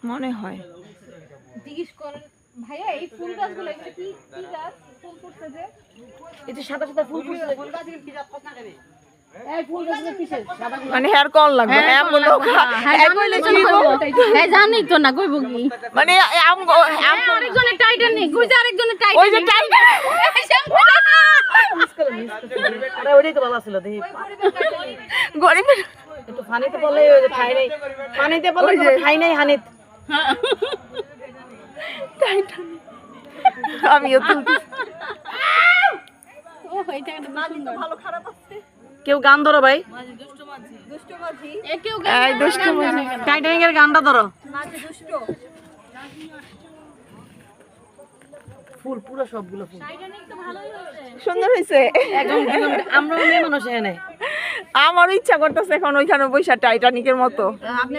মনে হয় জিজ্ঞেস করেন ভাইয়া এই ফুল গাছগুলো এটা কি কি গাছ ফুল ফুটছে যে এটা সাদা সাদা ফুল ফুটছে ফুল গাছ কি জাত কথা করে এই ফুল গাছগুলো কিসের সাদা মানে হেয়ার কল লাগবে আম বলো এক কইলে কি হ্যাঁ জানি তো না কইব কি মানে আম আরেকজনের টাইটানিক কইছে আরেকজনের টাইটানিক ওই যে টাইটানিক আরে ওইটাই তো ভালো ছিল দেখি গরিবের একটু পানিতে বলে ওই যে ঠাই নাই পানিতে বলে যে ঠাই নাই হানিত টাইটানিক আমিও তুলতে ও এটা একটা সুন্দর ভালো খারাপ আছে কেউ গান ধরো ভাই দুষ্টমাঝি কেউ এই দুষ্টমাঝি টাইটানিকের গানটা ধরো মাঝে দুষ্ট ফুল পুরো সবগুলো ফুল টাইটানিক তো ভালোই হয়েছে সুন্দর হয়েছে একদম আমরা মেয়ে মানুষ এখানে আমারও ইচ্ছা করতেছে এখন ওইখানে বৈশা টাইটানিকের মতো আপনি